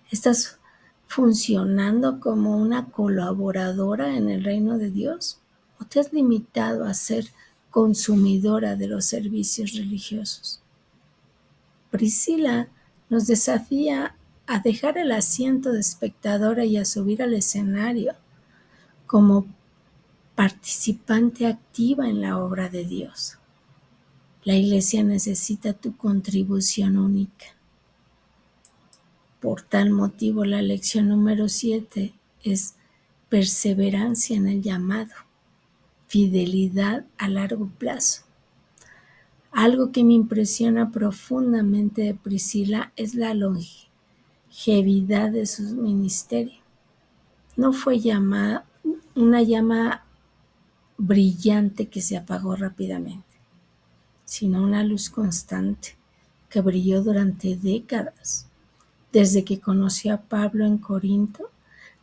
¿Estás funcionando como una colaboradora en el reino de Dios? ¿O te has limitado a ser consumidora de los servicios religiosos? Priscila nos desafía a dejar el asiento de espectadora y a subir al escenario como participante activa en la obra de Dios. La iglesia necesita tu contribución única. Por tal motivo, la lección número 7 es perseverancia en el llamado, fidelidad a largo plazo. Algo que me impresiona profundamente de Priscila es la longevidad de su ministerio. No fue una llama brillante que se apagó rápidamente, sino una luz constante que brilló durante décadas, desde que conoció a Pablo en Corinto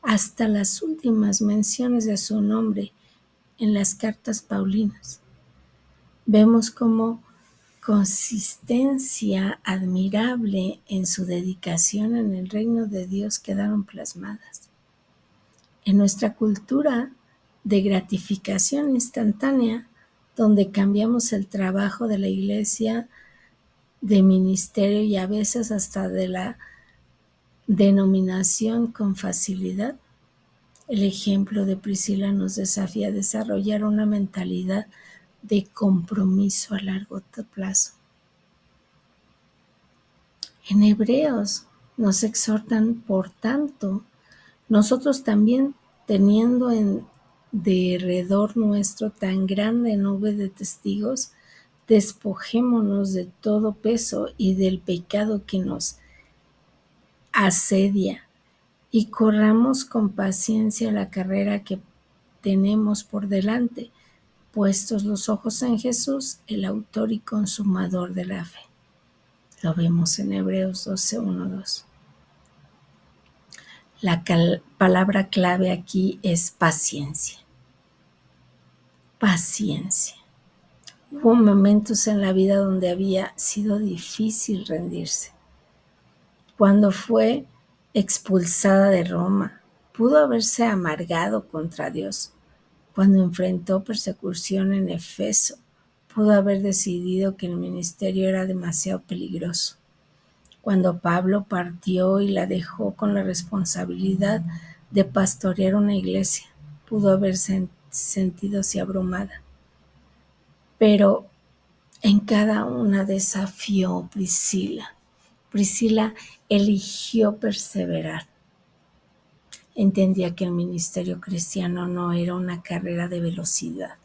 hasta las últimas menciones de su nombre en las cartas paulinas. Vemos como consistencia admirable en su dedicación en el reino de Dios quedaron plasmadas. En nuestra cultura de gratificación instantánea, donde cambiamos el trabajo de la iglesia, de ministerio y a veces hasta de la denominación con facilidad, el ejemplo de Priscila nos desafía a desarrollar una mentalidad de compromiso a largo plazo. En Hebreos nos exhortan, por tanto, nosotros también teniendo en derredor nuestro tan grande nube de testigos, despojémonos de todo peso y del pecado que nos asedia y corramos con paciencia la carrera que tenemos por delante, puestos los ojos en Jesús, el autor y consumador de la fe. Lo vemos en Hebreos 12, 1, 2. La palabra clave aquí es paciencia. Paciencia. Hubo momentos en la vida donde había sido difícil rendirse. Cuando fue expulsada de Roma, pudo haberse amargado contra Dios. Cuando enfrentó persecución en Efeso, pudo haber decidido que el ministerio era demasiado peligroso. Cuando Pablo partió y la dejó con la responsabilidad de pastorear una iglesia, pudo haber sentidose abrumada. Pero en cada una desafió Priscila. Priscila eligió perseverar. Entendía que el ministerio cristiano no era una carrera de velocidad,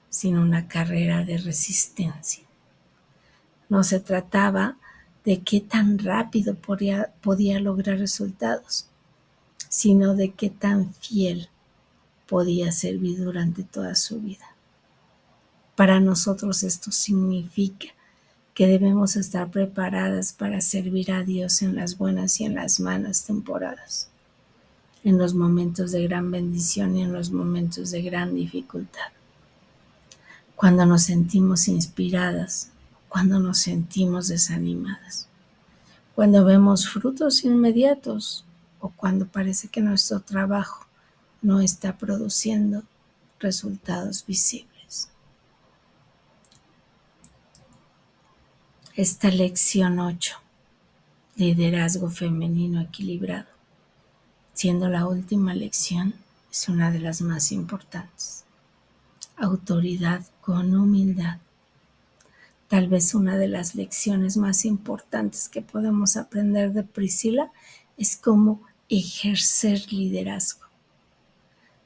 sino una carrera de resistencia. No se trataba de qué tan rápido podía lograr resultados, sino de qué tan fiel podía servir durante toda su vida. Para nosotros esto significa que debemos estar preparadas para servir a Dios en las buenas y en las malas temporadas, en los momentos de gran bendición y en los momentos de gran dificultad. Cuando nos sentimos inspiradas, cuando nos sentimos desanimadas, cuando vemos frutos inmediatos o cuando parece que nuestro trabajo no está produciendo resultados visibles. Esta lección 8, liderazgo femenino equilibrado, siendo la última lección, es una de las más importantes. Autoridad con humildad. Tal vez una de las lecciones más importantes que podemos aprender de Priscila es cómo ejercer liderazgo,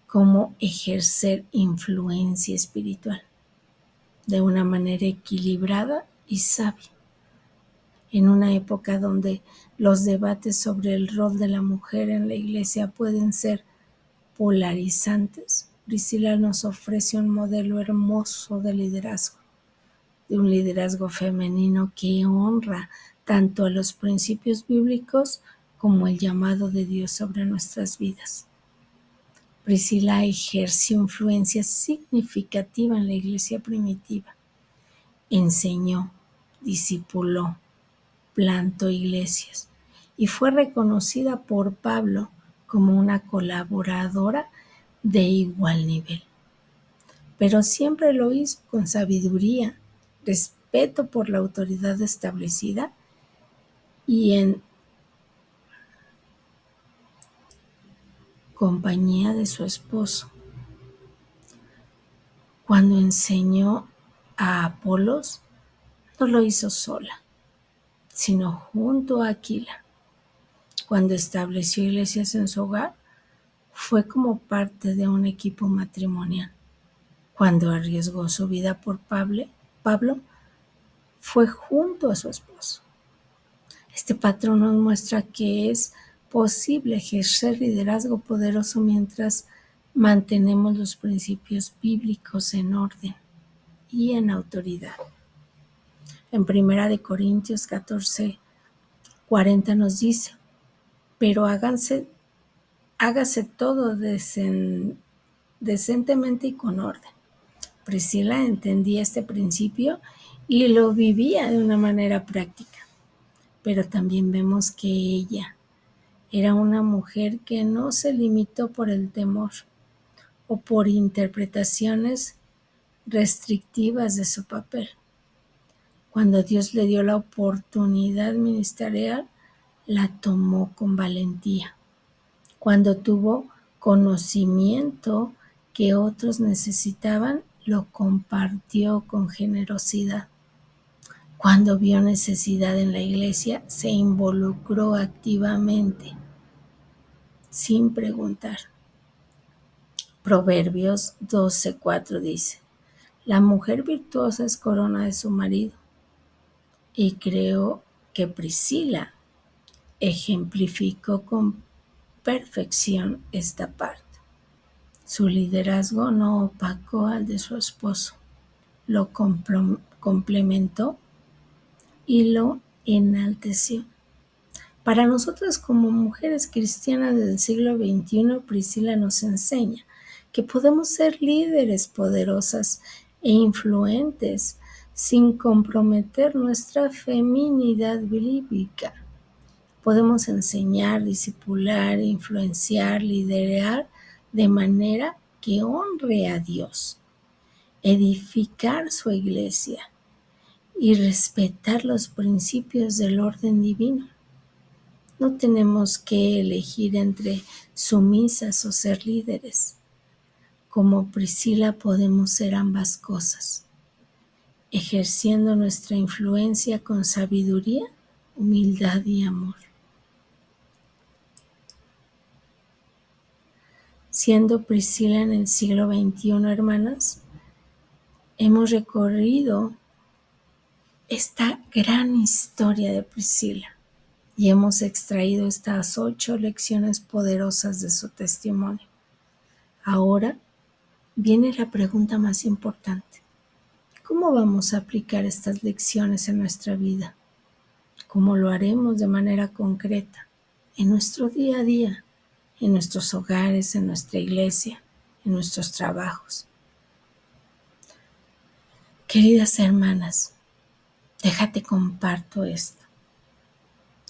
cómo ejercer influencia espiritual de una manera equilibrada y sabia. En una época donde los debates sobre el rol de la mujer en la iglesia pueden ser polarizantes, Priscila nos ofrece un modelo hermoso de liderazgo, de un liderazgo femenino que honra tanto a los principios bíblicos como el llamado de Dios sobre nuestras vidas. Priscila ejerció influencia significativa en la iglesia primitiva. Enseñó, discipuló, plantó iglesias y fue reconocida por Pablo como una colaboradora de igual nivel. Pero siempre lo hizo con sabiduría, respeto por la autoridad establecida y en compañía de su esposo. Cuando enseñó a Apolos, no lo hizo sola, sino junto a Aquila. Cuando estableció iglesias en su hogar, fue como parte de un equipo matrimonial. Cuando arriesgó su vida por Pablo, fue junto a su esposo. Este patrón nos muestra que es posible ejercer liderazgo poderoso mientras mantenemos los principios bíblicos en orden y en autoridad. En 1 Corintios 14:40 nos dice: pero hágase todo decentemente y con orden. Priscila entendía este principio y lo vivía de una manera práctica. Pero también vemos que ella era una mujer que no se limitó por el temor o por interpretaciones restrictivas de su papel. Cuando Dios le dio la oportunidad ministerial, la tomó con valentía. Cuando tuvo conocimiento que otros necesitaban, lo compartió con generosidad. Cuando vio necesidad en la iglesia, se involucró activamente, sin preguntar. Proverbios 12:4 dice: la mujer virtuosa es corona de su marido. Y creo que Priscila ejemplificó con perfección esta parte. Su liderazgo no opacó al de su esposo, lo complementó y lo enalteció. Para nosotros como mujeres cristianas del siglo XXI, Priscila nos enseña que podemos ser líderes poderosas e influentes sin comprometer nuestra feminidad bíblica. Podemos enseñar, discipular, influenciar, liderar de manera que honre a Dios, edificar su iglesia y respetar los principios del orden divino. No tenemos que elegir entre sumisas o ser líderes. Como Priscila podemos ser ambas cosas, ejerciendo nuestra influencia con sabiduría, humildad y amor. Siendo Priscila en el siglo XXI, hermanas, hemos recorrido esta gran historia de Priscila y hemos extraído estas 8 lecciones poderosas de su testimonio. Ahora viene la pregunta más importante. ¿Cómo vamos a aplicar estas lecciones en nuestra vida? ¿Cómo lo haremos de manera concreta en nuestro día a día, en nuestros hogares, en nuestra iglesia, en nuestros trabajos? Queridas hermanas, déjate comparto esto.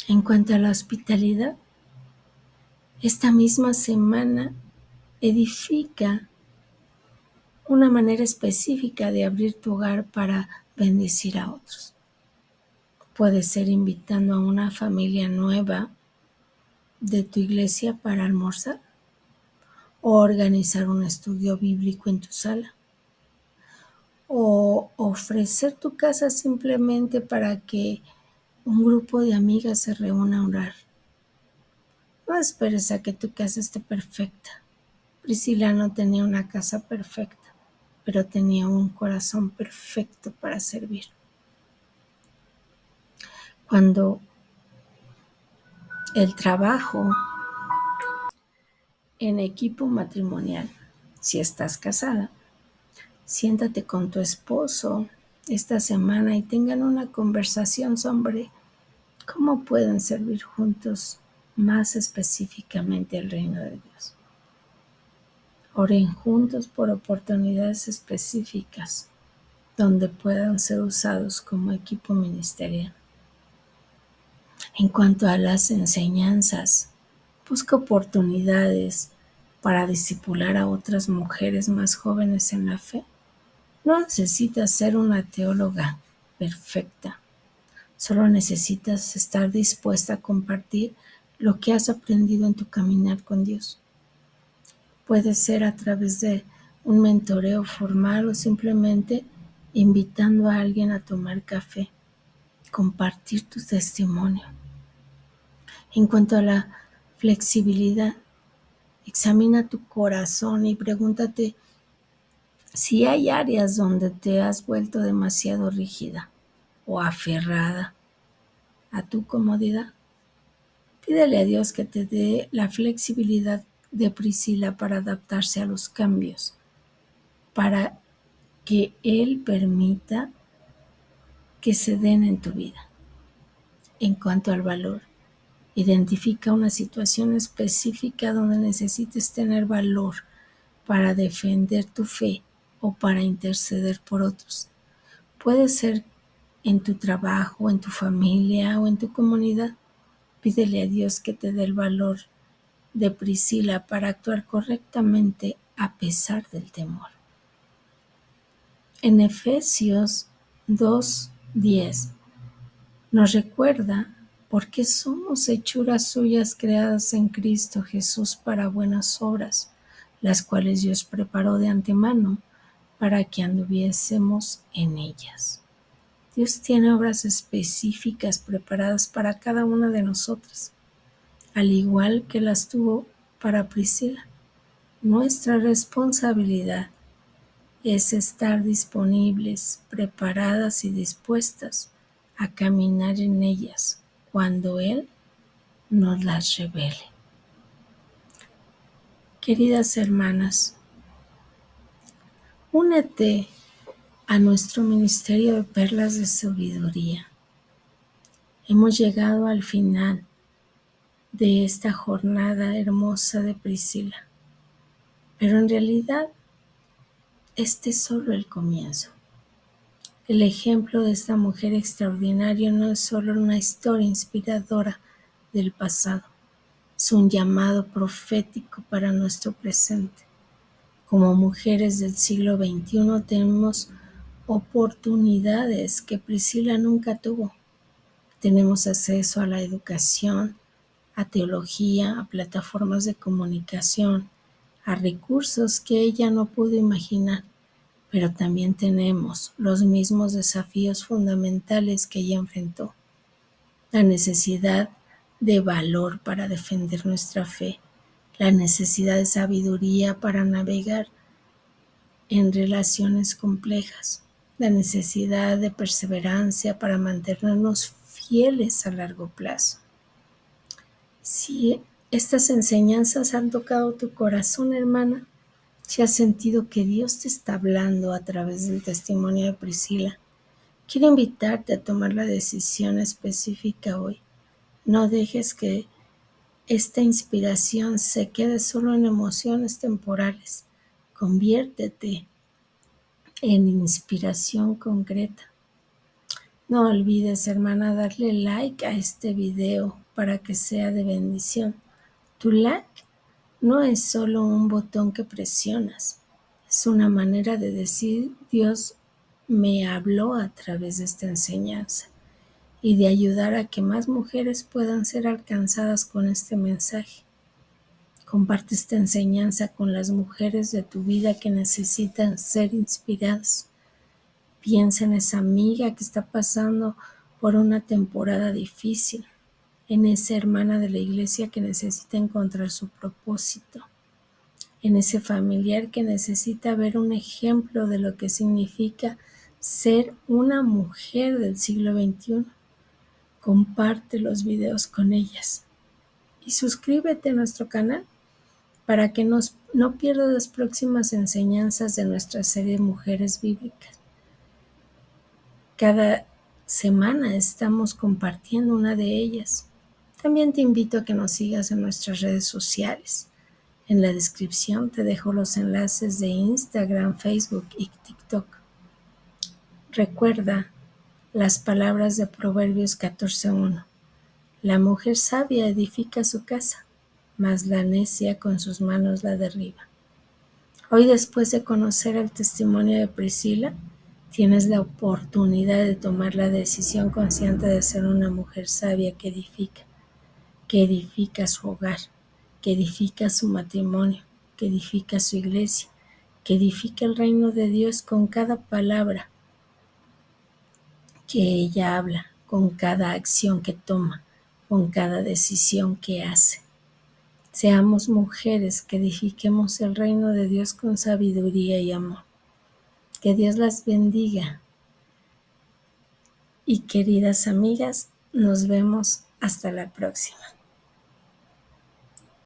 En cuanto a la hospitalidad, esta misma semana edifica una manera específica de abrir tu hogar para bendecir a otros. Puede ser invitando a una familia nueva de tu iglesia para almorzar o organizar un estudio bíblico en tu sala o ofrecer tu casa simplemente para que un grupo de amigas se reúna a orar. No esperes a que tu casa esté perfecta. Priscila no tenía una casa perfecta, pero tenía un corazón perfecto para servir. Cuando el trabajo en equipo matrimonial Si estás casada, siéntate con tu esposo esta semana y tengan una conversación sobre cómo pueden servir juntos más específicamente el reino de Dios. Oren juntos por oportunidades específicas donde puedan ser usados como equipo ministerial. En cuanto a las enseñanzas, busca oportunidades para discipular a otras mujeres más jóvenes en la fe. No necesitas ser una teóloga perfecta, solo necesitas estar dispuesta a compartir lo que has aprendido en tu caminar con Dios. Puede ser a través de un mentoreo formal o simplemente invitando a alguien a tomar café, compartir tu testimonio. En cuanto a la flexibilidad, examina tu corazón y pregúntate si hay áreas donde te has vuelto demasiado rígida o aferrada a tu comodidad. Pídele a Dios que te dé la flexibilidad de Priscila para adaptarse a los cambios, para que Él permita que se den en tu vida. En cuanto al valor, identifica una situación específica donde necesites tener valor para defender tu fe o para interceder por otros. Puede ser en tu trabajo, en tu familia o en tu comunidad. Pídele a Dios que te dé el valor de Priscila para actuar correctamente a pesar del temor. En Efesios 2:10 nos recuerda porque somos hechuras suyas creadas en Cristo Jesús para buenas obras, las cuales Dios preparó de antemano para que anduviésemos en ellas. Dios tiene obras específicas preparadas para cada una de nosotras, al igual que las tuvo para Priscila. Nuestra responsabilidad es estar disponibles, preparadas y dispuestas a caminar en ellas cuando Él nos las revele. Queridas hermanas, únete a nuestro ministerio de perlas de sabiduría. Hemos llegado al final de esta jornada hermosa de Priscila, pero en realidad este es solo el comienzo. El ejemplo de esta mujer extraordinaria no es solo una historia inspiradora del pasado, es un llamado profético para nuestro presente. Como mujeres del siglo XXI tenemos oportunidades que Priscila nunca tuvo. Tenemos acceso a la educación, a teología, a plataformas de comunicación, a recursos que ella no pudo imaginar, pero también tenemos los mismos desafíos fundamentales que ella enfrentó. La necesidad de valor para defender nuestra fe, la necesidad de sabiduría para navegar en relaciones complejas, la necesidad de perseverancia para mantenernos fieles a largo plazo. Si estas enseñanzas han tocado tu corazón, hermana, si has sentido que Dios te está hablando a través del testimonio de Priscila, quiero invitarte a tomar la decisión específica hoy. No dejes que esta inspiración se quede solo en emociones temporales. Conviértete en inspiración concreta. No olvides, hermana, darle like a este video para que sea de bendición. Tu like no es solo un botón que presionas, es una manera de decir Dios me habló a través de esta enseñanza y de ayudar a que más mujeres puedan ser alcanzadas con este mensaje. Comparte esta enseñanza con las mujeres de tu vida que necesitan ser inspiradas. Piensa en esa amiga que está pasando por una temporada difícil, en esa hermana de la iglesia que necesita encontrar su propósito, en ese familiar que necesita ver un ejemplo de lo que significa ser una mujer del siglo XXI. Comparte los videos con ellas y suscríbete a nuestro canal para que no pierdas las próximas enseñanzas de nuestra serie de mujeres bíblicas. Cada semana estamos compartiendo una de ellas. También te invito a que nos sigas en nuestras redes sociales. En la descripción te dejo los enlaces de Instagram, Facebook y TikTok. Recuerda las palabras de Proverbios 14:1. La mujer sabia edifica su casa, mas la necia con sus manos la derriba. Hoy, después de conocer el testimonio de Priscila, tienes la oportunidad de tomar la decisión consciente de ser una mujer sabia que edifica su hogar, que edifica su matrimonio, que edifica su iglesia, que edifica el reino de Dios con cada palabra que ella habla, con cada acción que toma, con cada decisión que hace. Seamos mujeres que edifiquemos el reino de Dios con sabiduría y amor. Que Dios las bendiga. Y queridas amigas, nos vemos hasta la próxima.